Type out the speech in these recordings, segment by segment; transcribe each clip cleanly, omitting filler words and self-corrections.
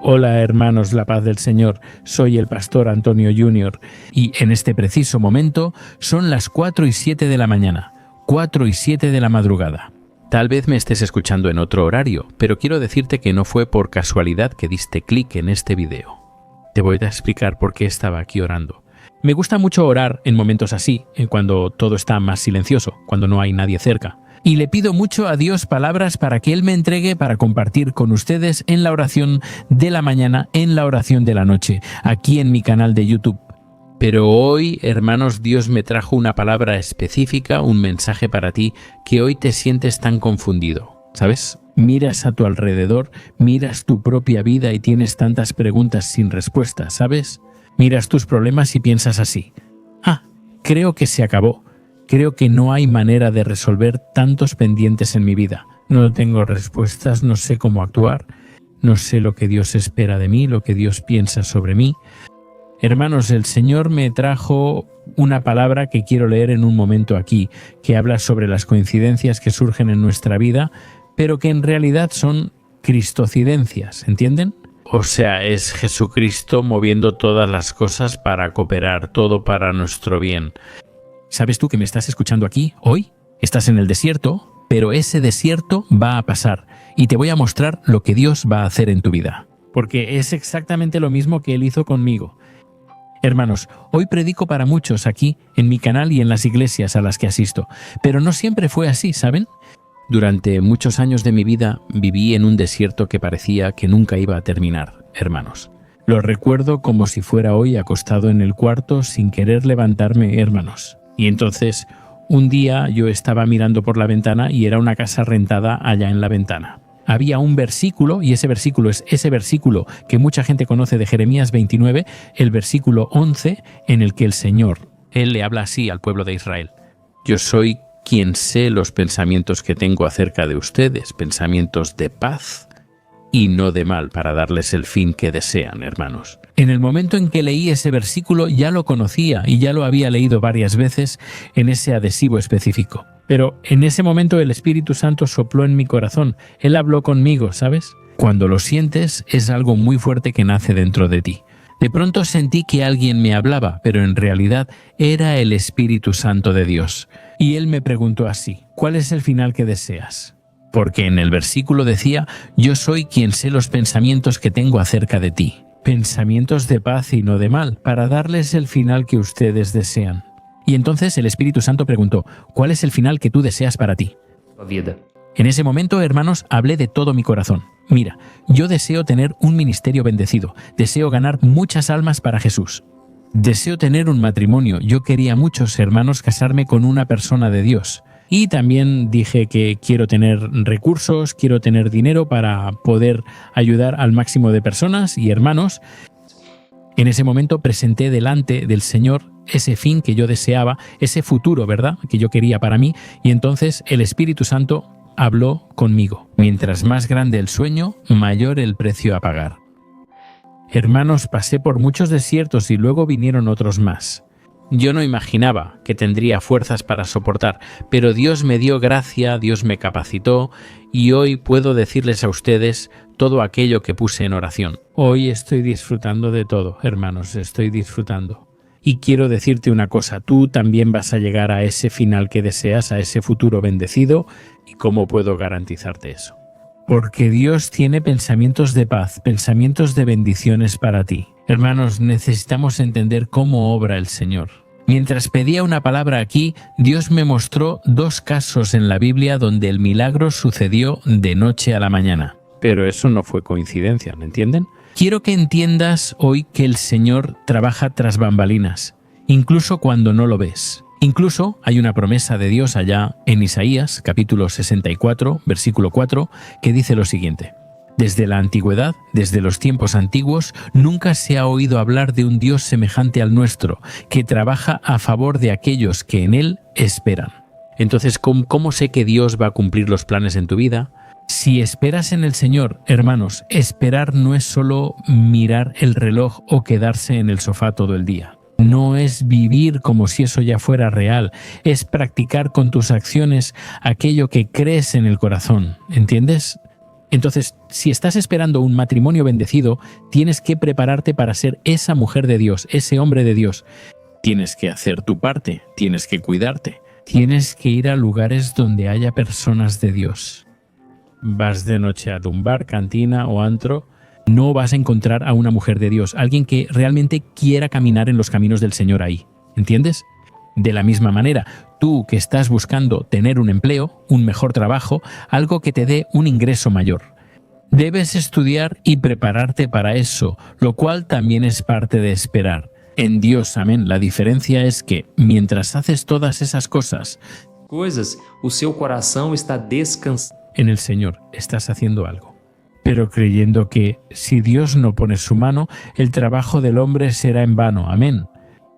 Hola hermanos, la paz del Señor, soy el pastor Antonio Jr. y en este preciso momento son las 4:07 de la mañana, 4:07 de la madrugada. Tal vez me estés escuchando en otro horario, pero quiero decirte que no fue por casualidad que diste clic en este video. Te voy a explicar por qué estaba aquí orando. Me gusta mucho orar en momentos así, cuando todo está más silencioso, cuando no hay nadie cerca. Y le pido mucho a Dios palabras para que Él me entregue para compartir con ustedes en la oración de la mañana, en la oración de la noche, aquí en mi canal de YouTube. Pero hoy, hermanos, Dios me trajo una palabra específica, un mensaje para ti, que hoy te sientes tan confundido, ¿sabes? Miras a tu alrededor, miras tu propia vida y tienes tantas preguntas sin respuesta, ¿sabes? Miras tus problemas y piensas así: creo que se acabó. Creo que no hay manera de resolver tantos pendientes en mi vida. No tengo respuestas, no sé cómo actuar, no sé lo que Dios espera de mí, lo que Dios piensa sobre mí. Hermanos, el Señor me trajo una palabra que quiero leer en un momento aquí, que habla sobre las coincidencias que surgen en nuestra vida, pero que en realidad son cristocidencias, ¿entienden? O sea, es Jesucristo moviendo todas las cosas para cooperar, todo para nuestro bien. ¿Sabes tú que me estás escuchando aquí hoy? Estás en el desierto, pero ese desierto va a pasar y te voy a mostrar lo que Dios va a hacer en tu vida. Porque es exactamente lo mismo que Él hizo conmigo. Hermanos, hoy predico para muchos aquí, en mi canal y en las iglesias a las que asisto, pero no siempre fue así, ¿saben? Durante muchos años de mi vida viví en un desierto que parecía que nunca iba a terminar, hermanos. Lo recuerdo como si fuera hoy acostado en el cuarto sin querer levantarme, hermanos. Y entonces, un día yo estaba mirando por la ventana y era una casa rentada allá en la ventana. Había un versículo, y ese versículo es ese versículo que mucha gente conoce de Jeremías 29, el versículo 11, en el que el Señor, Él le habla así al pueblo de Israel: yo soy quien sé los pensamientos que tengo acerca de ustedes, pensamientos de paz y no de mal, para darles el fin que desean, hermanos. En el momento en que leí ese versículo ya lo conocía y ya lo había leído varias veces en ese adhesivo específico. Pero en ese momento el Espíritu Santo sopló en mi corazón. Él habló conmigo, ¿sabes? Cuando lo sientes es algo muy fuerte que nace dentro de ti. De pronto sentí que alguien me hablaba, pero en realidad era el Espíritu Santo de Dios. Y Él me preguntó así: ¿cuál es el final que deseas? Porque en el versículo decía: yo soy quien sé los pensamientos que tengo acerca de ti. Pensamientos de paz y no de mal, para darles el final que ustedes desean. Y entonces el Espíritu Santo preguntó: ¿cuál es el final que tú deseas para ti? Vida. En ese momento, hermanos, hablé de todo mi corazón. Mira, yo deseo tener un ministerio bendecido, deseo ganar muchas almas para Jesús. Deseo tener un matrimonio. Yo quería muchos, hermanos, casarme con una persona de Dios. Y también dije que quiero tener recursos, quiero tener dinero para poder ayudar al máximo de personas y hermanos. En ese momento presenté delante del Señor ese fin que yo deseaba, ese futuro, ¿verdad?, que yo quería para mí, y entonces el Espíritu Santo habló conmigo: mientras más grande el sueño, mayor el precio a pagar. Hermanos, pasé por muchos desiertos y luego vinieron otros más. Yo no imaginaba que tendría fuerzas para soportar, pero Dios me dio gracia, Dios me capacitó y hoy puedo decirles a ustedes todo aquello que puse en oración. Hoy estoy disfrutando de todo, hermanos, estoy disfrutando. Y quiero decirte una cosa: tú también vas a llegar a ese final que deseas, a ese futuro bendecido. ¿Y cómo puedo garantizarte eso? Porque Dios tiene pensamientos de paz, pensamientos de bendiciones para ti. Hermanos, necesitamos entender cómo obra el Señor. Mientras pedía una palabra aquí, Dios me mostró 2 casos en la Biblia donde el milagro sucedió de noche a la mañana. Pero eso no fue coincidencia, ¿me entienden? Quiero que entiendas hoy que el Señor trabaja tras bambalinas, incluso cuando no lo ves. Incluso hay una promesa de Dios allá en Isaías, capítulo 64, versículo 4, que dice lo siguiente: desde la antigüedad, desde los tiempos antiguos, nunca se ha oído hablar de un Dios semejante al nuestro, que trabaja a favor de aquellos que en Él esperan. Entonces, ¿cómo sé que Dios va a cumplir los planes en tu vida? Si esperas en el Señor, hermanos, esperar no es solo mirar el reloj o quedarse en el sofá todo el día. No es vivir como si eso ya fuera real, es practicar con tus acciones aquello que crees en el corazón, ¿entiendes? Entonces, si estás esperando un matrimonio bendecido, tienes que prepararte para ser esa mujer de Dios, ese hombre de Dios. Tienes que hacer tu parte, tienes que cuidarte, tienes que ir a lugares donde haya personas de Dios. Vas de noche a un bar, cantina o antro, no vas a encontrar a una mujer de Dios, alguien que realmente quiera caminar en los caminos del Señor ahí. ¿Entiendes? De la misma manera, tú que estás buscando tener un empleo, un mejor trabajo, algo que te dé un ingreso mayor. Debes estudiar y prepararte para eso, lo cual también es parte de esperar. En Dios, amén. La diferencia es que mientras haces todas esas cosas, o seu coração está descansando. En el Señor estás haciendo algo, pero creyendo que si Dios no pone su mano, el trabajo del hombre será en vano. Amén.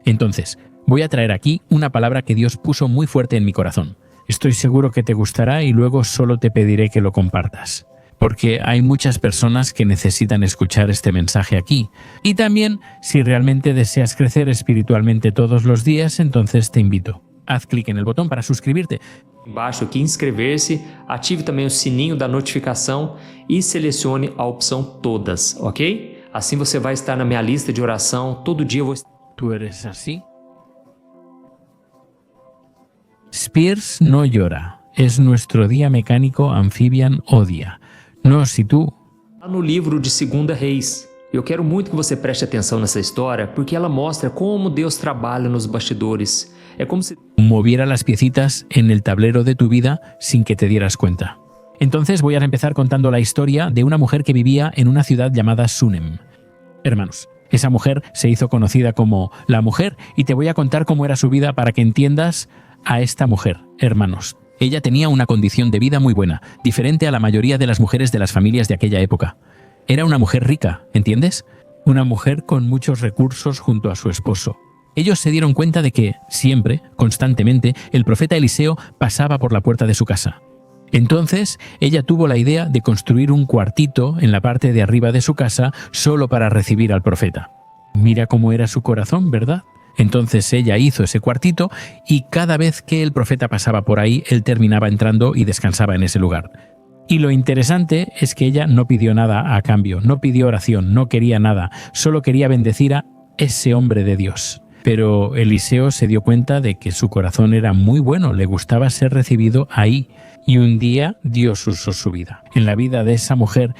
Entonces, voy a traer aquí una palabra que Dios puso muy fuerte en mi corazón. Estoy seguro que te gustará y luego solo te pediré que lo compartas, porque hay muchas personas que necesitan escuchar este mensaje aquí. Y también, si realmente deseas crecer espiritualmente todos los días, entonces te invito. Haz clic en el botón para suscribirte. Embaixo aqui, inscrever-se, ative também o sininho da notificação e selecione a opção todas, ok? Assim você vai estar na minha lista de oração, todo dia eu vou... ¿Tú eres así? Spears no llora. Es nuestro día mecánico Amphibian Odia. No, si tú... Lá no livro de 2 Reis. Eu quero muito que você preste atenção nessa história, porque ela mostra como Deus trabalha nos bastidores. É como se... moviera las piecitas en el tablero de tu vida sin que te dieras cuenta. Entonces voy a empezar contando la historia de una mujer que vivía en una ciudad llamada Sunem. Hermanos, esa mujer se hizo conocida como la mujer y te voy a contar cómo era su vida para que entiendas a esta mujer, hermanos. Ella tenía una condición de vida muy buena, diferente a la mayoría de las mujeres de las familias de aquella época. Era una mujer rica, ¿entiendes? Una mujer con muchos recursos junto a su esposo. Ellos se dieron cuenta de que, siempre, constantemente, el profeta Eliseo pasaba por la puerta de su casa. Entonces, ella tuvo la idea de construir un cuartito en la parte de arriba de su casa solo para recibir al profeta. Mira cómo era su corazón, ¿verdad? Entonces ella hizo ese cuartito y cada vez que el profeta pasaba por ahí, él terminaba entrando y descansaba en ese lugar. Y lo interesante es que ella no pidió nada a cambio, no pidió oración, no quería nada, solo quería bendecir a ese hombre de Dios. Pero Eliseo se dio cuenta de que su corazón era muy bueno, le gustaba ser recibido ahí. Y un día Dios usó su vida. En la vida de esa mujer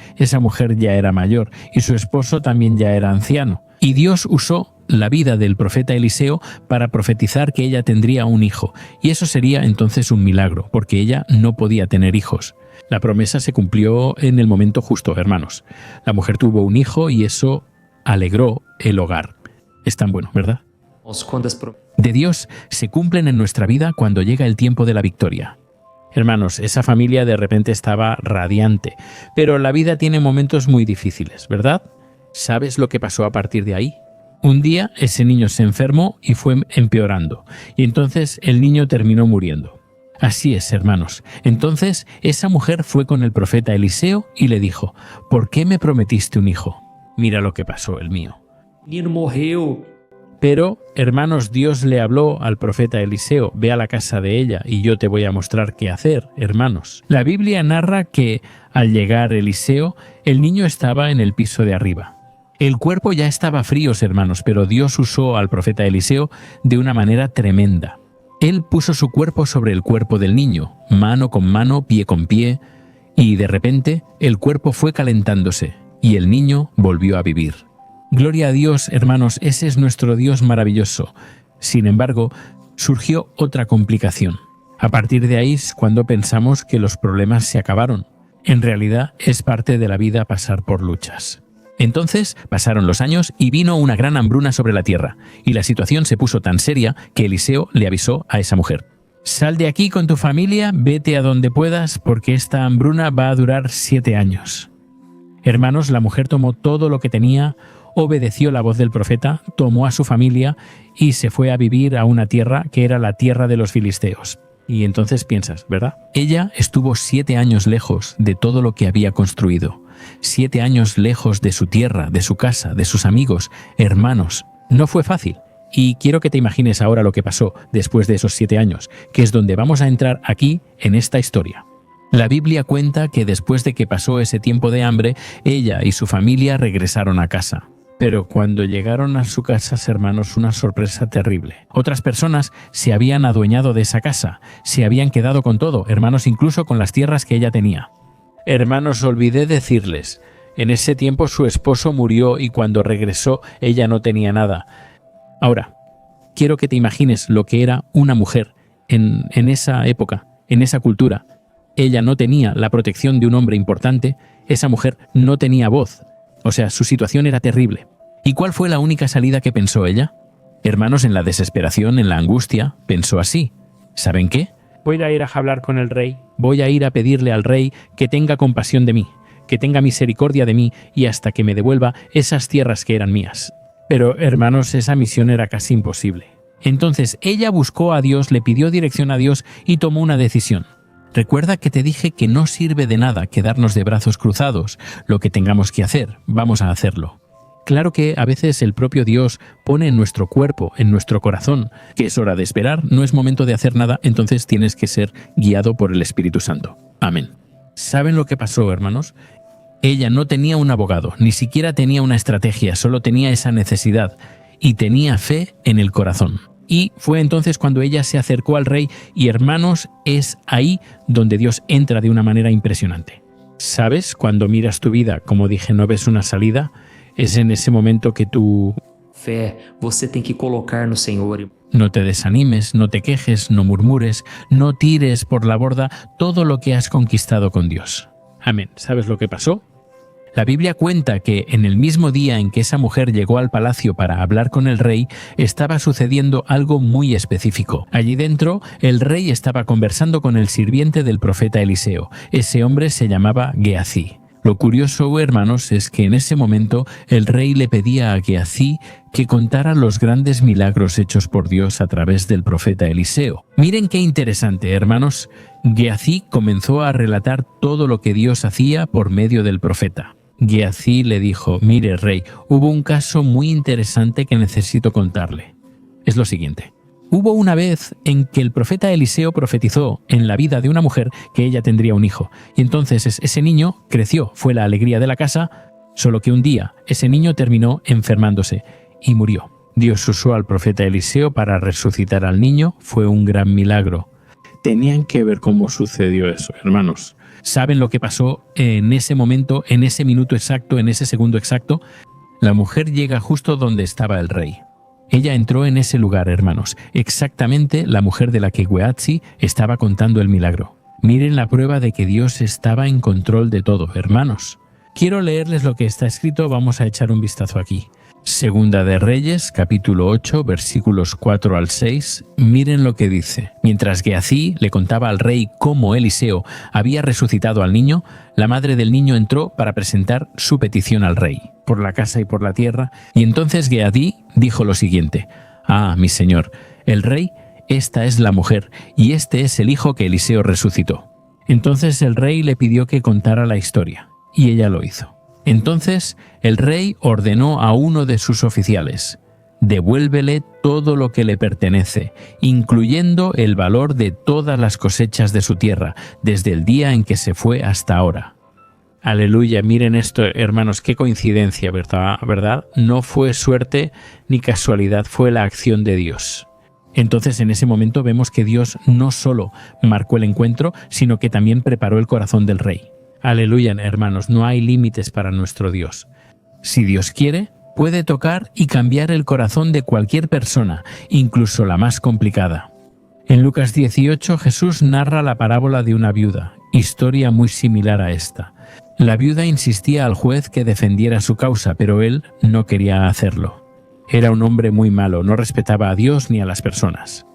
ya era mayor y su esposo también ya era anciano. Y Dios usó la vida del profeta Eliseo para profetizar que ella tendría un hijo. Y eso sería entonces un milagro, porque ella no podía tener hijos. La promesa se cumplió en el momento justo, hermanos. La mujer tuvo un hijo y eso alegró el hogar. Es tan bueno, ¿verdad? De Dios se cumplen en nuestra vida cuando llega el tiempo de la victoria. Hermanos, esa familia de repente estaba radiante, pero la vida tiene momentos muy difíciles, ¿verdad? ¿Sabes lo que pasó a partir de ahí? Un día ese niño se enfermó y fue empeorando, y entonces el niño terminó muriendo. Así es, hermanos. Entonces esa mujer fue con el profeta Eliseo y le dijo, ¿por qué me prometiste un hijo? Mira lo que pasó, el mío. El niño murió. Pero, hermanos, Dios le habló al profeta Eliseo, ve a la casa de ella y yo te voy a mostrar qué hacer, hermanos. La Biblia narra que, al llegar Eliseo, el niño estaba en el piso de arriba. El cuerpo ya estaba frío, hermanos, pero Dios usó al profeta Eliseo de una manera tremenda. Él puso su cuerpo sobre el cuerpo del niño, mano con mano, pie con pie, y de repente el cuerpo fue calentándose y el niño volvió a vivir. Gloria a Dios, hermanos, ese es nuestro Dios maravilloso. Sin embargo, surgió otra complicación. A partir de ahí es cuando pensamos que los problemas se acabaron. En realidad, es parte de la vida pasar por luchas. Entonces, pasaron los años y vino una gran hambruna sobre la tierra, y la situación se puso tan seria que Eliseo le avisó a esa mujer. Sal de aquí con tu familia, vete a donde puedas, porque esta hambruna va a durar 7 años. Hermanos, la mujer tomó todo lo que tenía, obedeció la voz del profeta, tomó a su familia y se fue a vivir a una tierra que era la tierra de los filisteos. Y entonces piensas, ¿verdad? Ella estuvo 7 años lejos de todo lo que había construido. 7 años lejos de su tierra, de su casa, de sus amigos, hermanos. No fue fácil. Y quiero que te imagines ahora lo que pasó después de esos 7 años, que es donde vamos a entrar aquí en esta historia. La Biblia cuenta que después de que pasó ese tiempo de hambre, ella y su familia regresaron a casa. Pero cuando llegaron a su casa, hermanos, una sorpresa terrible. Otras personas se habían adueñado de esa casa, se habían quedado con todo, hermanos, incluso con las tierras que ella tenía. Hermanos, olvidé decirles, en ese tiempo su esposo murió y cuando regresó ella no tenía nada. Ahora, quiero que te imagines lo que era una mujer en esa época, en esa cultura. Ella no tenía la protección de un hombre importante, esa mujer no tenía voz. O sea, su situación era terrible. ¿Y cuál fue la única salida que pensó ella? Hermanos, en la desesperación, en la angustia, pensó así. ¿Saben qué? Voy a ir a hablar con el rey. Voy a ir a pedirle al rey que tenga compasión de mí, que tenga misericordia de mí y hasta que me devuelva esas tierras que eran mías. Pero, hermanos, esa misión era casi imposible. Entonces, ella buscó a Dios, le pidió dirección a Dios y tomó una decisión. Recuerda que te dije que no sirve de nada quedarnos de brazos cruzados. Lo que tengamos que hacer, vamos a hacerlo. Claro que a veces el propio Dios pone en nuestro cuerpo, en nuestro corazón, que es hora de esperar, no es momento de hacer nada, entonces tienes que ser guiado por el Espíritu Santo. Amén. ¿Saben lo que pasó, hermanos? Ella no tenía un abogado, ni siquiera tenía una estrategia, solo tenía esa necesidad y tenía fe en el corazón. Y fue entonces cuando ella se acercó al rey y, hermanos, es ahí donde Dios entra de una manera impresionante. ¿Sabes? Cuando miras tu vida, como dije, no ves una salida, es en ese momento que tú... Fé, você tem que colocar no Senhor. No te desanimes, no te quejes, no murmures, no tires por la borda todo lo que has conquistado con Dios. Amén. ¿Sabes lo que pasó? La Biblia cuenta que en el mismo día en que esa mujer llegó al palacio para hablar con el rey, estaba sucediendo algo muy específico. Allí dentro, el rey estaba conversando con el sirviente del profeta Eliseo. Ese hombre se llamaba Gehazi. Lo curioso, hermanos, es que en ese momento el rey le pedía a Gehazi que contara los grandes milagros hechos por Dios a través del profeta Eliseo. Miren qué interesante, hermanos. Gehazi comenzó a relatar todo lo que Dios hacía por medio del profeta. Gehazi le dijo: mire, rey, hubo un caso muy interesante que necesito contarle. Es lo siguiente. Hubo una vez en que el profeta Eliseo profetizó en la vida de una mujer que ella tendría un hijo. Y entonces ese niño creció, fue la alegría de la casa, solo que un día ese niño terminó enfermándose y murió. Dios usó al profeta Eliseo para resucitar al niño, fue un gran milagro. Tenían que ver cómo sucedió eso, hermanos. ¿Saben lo que pasó en ese momento, en ese minuto exacto, en ese segundo exacto? La mujer llega justo donde estaba el rey. Ella entró en ese lugar, hermanos, exactamente la mujer de la que Gehazi estaba contando el milagro. Miren la prueba de que Dios estaba en control de todo, hermanos. Quiero leerles lo que está escrito, vamos a echar un vistazo aquí. Segunda de Reyes, capítulo 8, versículos 4 al 6, miren lo que dice. Mientras Gehazi le contaba al rey cómo Eliseo había resucitado al niño, la madre del niño entró para presentar su petición al rey, por la casa y por la tierra, y entonces Gehazi dijo lo siguiente: «Ah, mi señor, el rey, esta es la mujer, y este es el hijo que Eliseo resucitó». Entonces el rey le pidió que contara la historia, y ella lo hizo. Entonces el rey ordenó a uno de sus oficiales: «Devuélvele todo lo que le pertenece, incluyendo el valor de todas las cosechas de su tierra, desde el día en que se fue hasta ahora». Aleluya, miren esto, hermanos, qué coincidencia, ¿verdad? No fue suerte ni casualidad, fue la acción de Dios. Entonces en ese momento vemos que Dios no solo marcó el encuentro, sino que también preparó el corazón del rey. Aleluya, hermanos, no hay límites para nuestro Dios. Si Dios quiere, puede tocar y cambiar el corazón de cualquier persona, incluso la más complicada. En Lucas 18, Jesús narra la parábola de una viuda, historia muy similar a esta. La viuda insistía al juez que defendiera su causa, pero él no quería hacerlo. Era un hombre muy malo, no respetaba a Dios ni a las personas.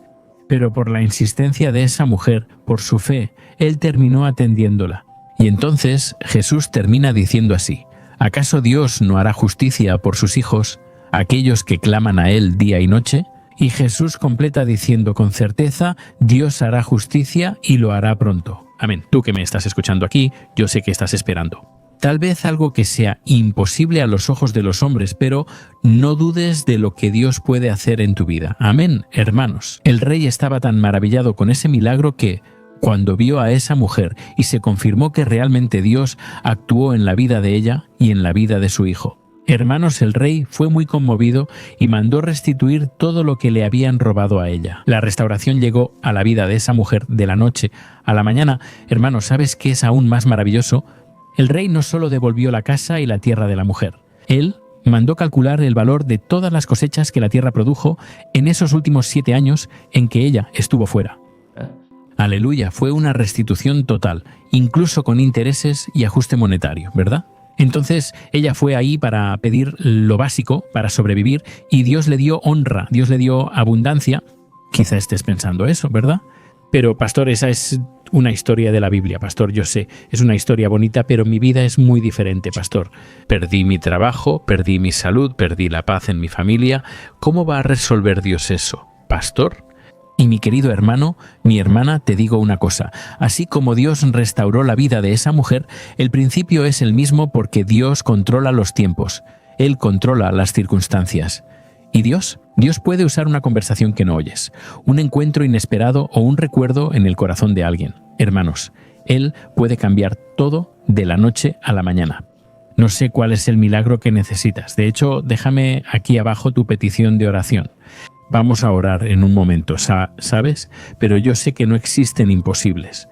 Pero por la insistencia de esa mujer, por su fe, él terminó atendiéndola. Y entonces Jesús termina diciendo así: ¿acaso Dios no hará justicia por sus hijos, aquellos que claman a Él día y noche? Y Jesús completa diciendo con certeza: Dios hará justicia y lo hará pronto. Amén. Tú que me estás escuchando aquí, yo sé que estás esperando. Tal vez algo que sea imposible a los ojos de los hombres, pero no dudes de lo que Dios puede hacer en tu vida. Amén, hermanos. El rey estaba tan maravillado con ese milagro que, cuando vio a esa mujer y se confirmó que realmente Dios actuó en la vida de ella y en la vida de su hijo. Hermanos, el rey fue muy conmovido y mandó restituir todo lo que le habían robado a ella. La restauración llegó a la vida de esa mujer de la noche a la mañana. Hermanos, ¿sabes qué es aún más maravilloso? El rey no solo devolvió la casa y la tierra de la mujer. Él mandó calcular el valor de todas las cosechas que la tierra produjo en esos últimos 7 años en que ella estuvo fuera. Aleluya, fue una restitución total, incluso con intereses y ajuste monetario, ¿verdad? Entonces ella fue ahí para pedir lo básico, para sobrevivir, y Dios le dio honra, Dios le dio abundancia. Quizá estés pensando eso, ¿verdad? Pero, pastor, esa es una historia de la Biblia, pastor, yo sé, es una historia bonita, pero mi vida es muy diferente, pastor. Perdí mi trabajo, perdí mi salud, perdí la paz en mi familia. ¿Cómo va a resolver Dios eso, pastor? Y mi querido hermano, mi hermana, te digo una cosa, así como Dios restauró la vida de esa mujer, el principio es el mismo porque Dios controla los tiempos, Él controla las circunstancias. ¿Y Dios? Dios puede usar una conversación que no oyes, un encuentro inesperado o un recuerdo en el corazón de alguien. Hermanos, Él puede cambiar todo de la noche a la mañana. No sé cuál es el milagro que necesitas, de hecho, déjame aquí abajo tu petición de oración. Vamos a orar en un momento, ¿sabes? Pero yo sé que no existen imposibles.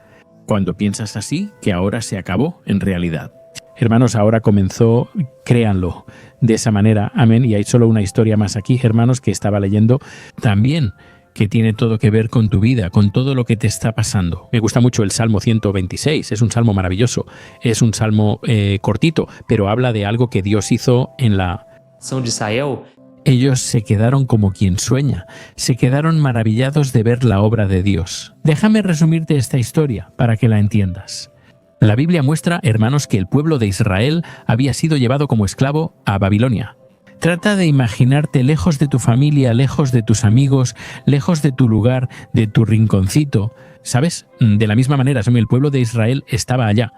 Cuando piensas así, que ahora se acabó en realidad. Hermanos, ahora comenzó, créanlo, de esa manera, amén. Y hay solo una historia más aquí, hermanos, que estaba leyendo también, que tiene todo que ver con tu vida, con todo lo que te está pasando. Me gusta mucho el Salmo 126, es un salmo maravilloso, es un salmo cortito, pero habla de algo que Dios hizo en la Nação de Israel. Ellos se quedaron como quien sueña, se quedaron maravillados de ver la obra de Dios. Déjame resumirte esta historia para que la entiendas. La Biblia muestra, hermanos, que el pueblo de Israel había sido llevado como esclavo a Babilonia. Trata de imaginarte lejos de tu familia, lejos de tus amigos, lejos de tu lugar, de tu rinconcito. ¿Sabes? De la misma manera, el pueblo de Israel estaba allá.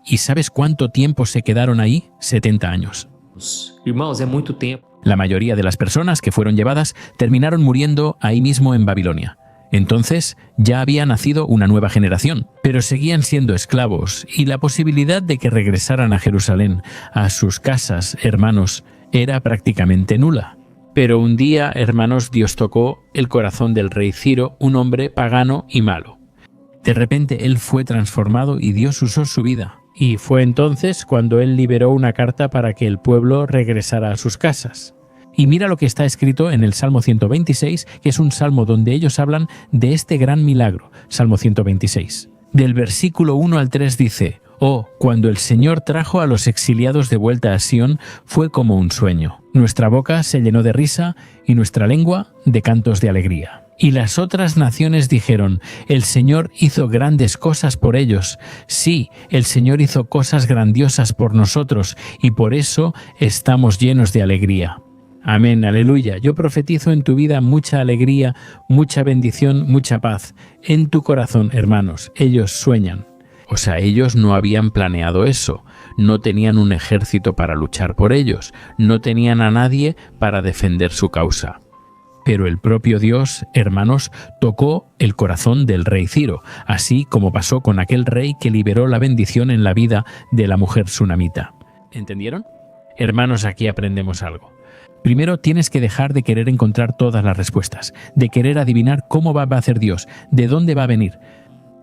¿Y sabes cuánto tiempo se quedaron ahí? 70 años. Irmãos, é muito tempo. La mayoría de las personas que fueron llevadas terminaron muriendo ahí mismo en Babilonia. Entonces ya había nacido una nueva generación, pero seguían siendo esclavos y la posibilidad de que regresaran a Jerusalén, a sus casas, hermanos, era prácticamente nula. Pero un día, hermanos, Dios tocó el corazón del rey Ciro, un hombre pagano y malo. De repente él fue transformado y Dios usó su vida. Y fue entonces cuando él liberó una carta para que el pueblo regresara a sus casas. Y mira lo que está escrito en el Salmo 126, que es un salmo donde ellos hablan de este gran milagro. Salmo 126. Del versículo 1 al 3 dice: «Oh, cuando el Señor trajo a los exiliados de vuelta a Sión, fue como un sueño. Nuestra boca se llenó de risa y nuestra lengua de cantos de alegría». Y las otras naciones dijeron: «El Señor hizo grandes cosas por ellos». Sí, el Señor hizo cosas grandiosas por nosotros y por eso estamos llenos de alegría. Amén, aleluya. Yo profetizo en tu vida mucha alegría, mucha bendición, mucha paz. En tu corazón, hermanos, ellos sueñan. O sea, ellos no habían planeado eso. No tenían un ejército para luchar por ellos. No tenían a nadie para defender su causa. Pero el propio Dios, hermanos, tocó el corazón del rey Ciro, así como pasó con aquel rey que liberó la bendición en la vida de la mujer sunamita. ¿Entendieron? Hermanos, aquí aprendemos algo. Primero, tienes que dejar de querer encontrar todas las respuestas, de querer adivinar cómo va a hacer Dios, de dónde va a venir.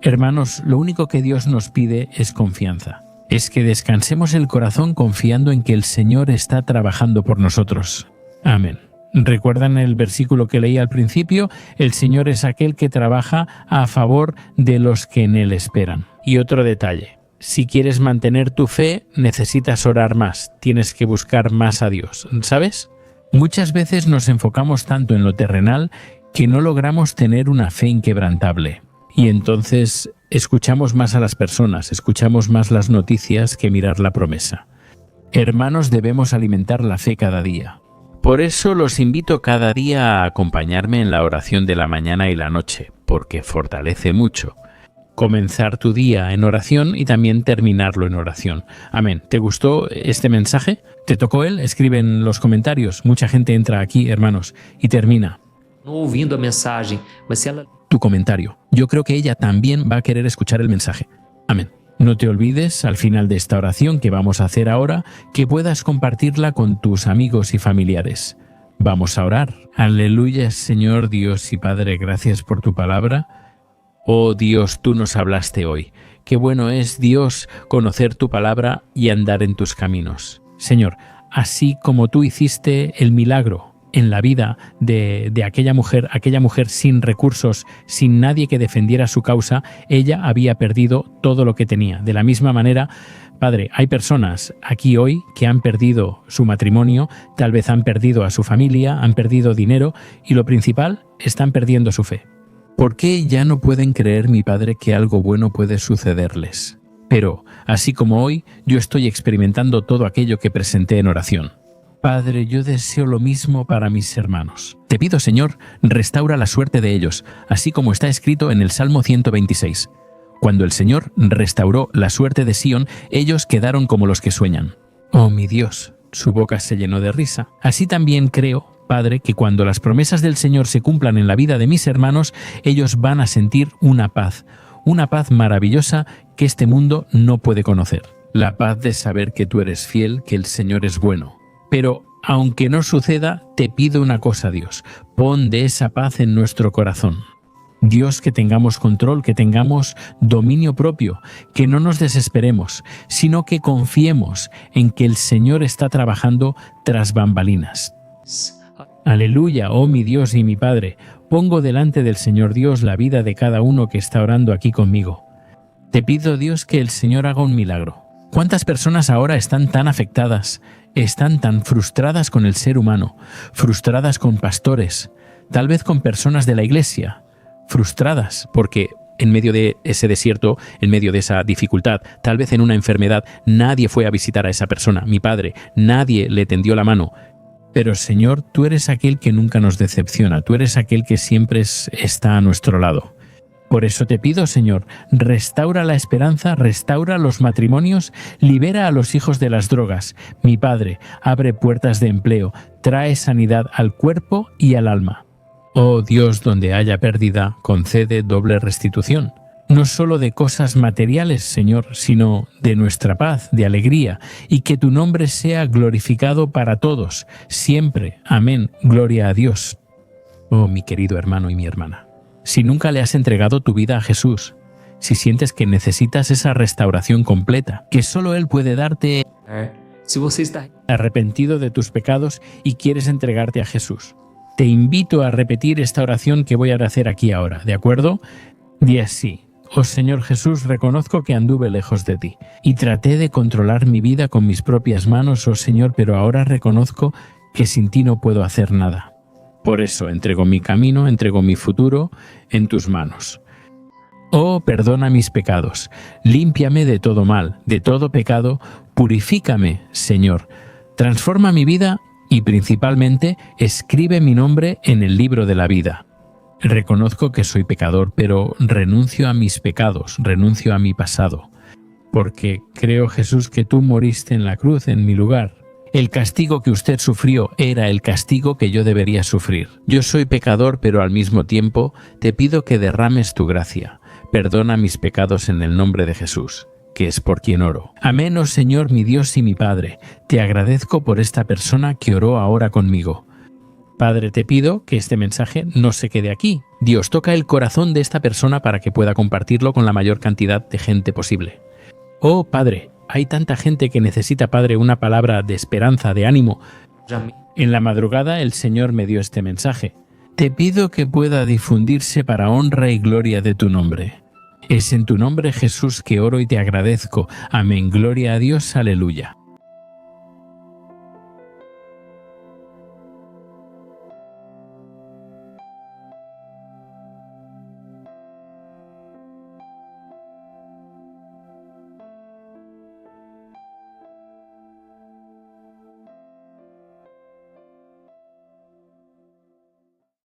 Hermanos, lo único que Dios nos pide es confianza. Es que descansemos el corazón confiando en que el Señor está trabajando por nosotros. Amén. ¿Recuerdan el versículo que leí al principio? El Señor es aquel que trabaja a favor de los que en Él esperan. Y otro detalle. Si quieres mantener tu fe, necesitas orar más. Tienes que buscar más a Dios. ¿Sabes? Muchas veces nos enfocamos tanto en lo terrenal que no logramos tener una fe inquebrantable. Y entonces escuchamos más a las personas, escuchamos más las noticias que mirar la promesa. Hermanos, debemos alimentar la fe cada día. Por eso los invito cada día a acompañarme en la oración de la mañana y la noche, porque fortalece mucho. Comenzar tu día en oración y también terminarlo en oración. Amén. ¿Te gustó este mensaje? ¿Te tocó él? Escribe en los comentarios. Mucha gente entra aquí, hermanos, y termina. Não ouvindo a mensagem, mas se ela tu comentario. Yo creo que ella también va a querer escuchar el mensaje. Amén. No te olvides, al final de esta oración que vamos a hacer ahora, que puedas compartirla con tus amigos y familiares. Vamos a orar. Aleluya, Señor Dios y Padre, gracias por tu palabra. Oh Dios, tú nos hablaste hoy. Qué bueno es, Dios, conocer tu palabra y andar en tus caminos. Señor, así como tú hiciste el milagro en la vida de aquella mujer sin recursos, sin nadie que defendiera su causa, ella había perdido todo lo que tenía. De la misma manera, Padre, hay personas aquí hoy que han perdido su matrimonio, tal vez han perdido a su familia, han perdido dinero y lo principal, están perdiendo su fe. ¿Por qué ya no pueden creer, mi Padre, que algo bueno puede sucederles? Pero, así como hoy, yo estoy experimentando todo aquello que presenté en oración. Padre, yo deseo lo mismo para mis hermanos. Te pido, Señor, restaura la suerte de ellos, así como está escrito en el Salmo 126. Cuando el Señor restauró la suerte de Sión, ellos quedaron como los que sueñan. Oh, mi Dios, su boca se llenó de risa. Así también creo, Padre, que cuando las promesas del Señor se cumplan en la vida de mis hermanos, ellos van a sentir una paz maravillosa que este mundo no puede conocer. La paz de saber que tú eres fiel, que el Señor es bueno. Pero, aunque no suceda, te pido una cosa, Dios. Pon de esa paz en nuestro corazón. Dios, que tengamos control, que tengamos dominio propio, que no nos desesperemos, sino que confiemos en que el Señor está trabajando tras bambalinas. Aleluya, oh mi Dios y mi Padre, pongo delante del Señor Dios la vida de cada uno que está orando aquí conmigo. Te pido, Dios, que el Señor haga un milagro. ¿Cuántas personas ahora están tan afectadas, están tan frustradas con el ser humano, frustradas con pastores, tal vez con personas de la iglesia, frustradas porque en medio de ese desierto, en medio de esa dificultad, tal vez en una enfermedad, nadie fue a visitar a esa persona, mi Padre, nadie le tendió la mano? Pero Señor, tú eres aquel que nunca nos decepciona, tú eres aquel que siempre está a nuestro lado. Por eso te pido, Señor, restaura la esperanza, restaura los matrimonios, libera a los hijos de las drogas. Mi Padre, abre puertas de empleo, trae sanidad al cuerpo y al alma. Oh Dios, donde haya pérdida, concede doble restitución. No solo de cosas materiales, Señor, sino de nuestra paz, de alegría, y que tu nombre sea glorificado para todos, siempre. Amén. Gloria a Dios. Oh, mi querido hermano y mi hermana. Si nunca le has entregado tu vida a Jesús, si sientes que necesitas esa restauración completa, que solo Él puede darte, si você está arrepentido de tus pecados y quieres entregarte a Jesús, te invito a repetir esta oración que voy a hacer aquí ahora, ¿de acuerdo? Di así: oh Señor Jesús, reconozco que anduve lejos de ti y traté de controlar mi vida con mis propias manos, oh Señor, pero ahora reconozco que sin ti no puedo hacer nada. Por eso entrego mi camino, entrego mi futuro en tus manos. Oh, perdona mis pecados, límpiame de todo mal, de todo pecado, purifícame, Señor. Transforma mi vida y principalmente escribe mi nombre en el libro de la vida. Reconozco que soy pecador, pero renuncio a mis pecados, renuncio a mi pasado, porque creo, Jesús, que tú moriste en la cruz en mi lugar. El castigo que usted sufrió era el castigo que yo debería sufrir. Yo soy pecador, pero al mismo tiempo te pido que derrames tu gracia. Perdona mis pecados en el nombre de Jesús, que es por quien oro. Amén, oh Señor, mi Dios y mi Padre. Te agradezco por esta persona que oró ahora conmigo. Padre, te pido que este mensaje no se quede aquí. Dios, toca el corazón de esta persona para que pueda compartirlo con la mayor cantidad de gente posible. Oh, Padre, hay tanta gente que necesita, Padre, una palabra de esperanza, de ánimo. En la madrugada el Señor me dio este mensaje. Te pido que pueda difundirse para honra y gloria de tu nombre. Es en tu nombre, Jesús, que oro y te agradezco. Amén. Gloria a Dios. Aleluya.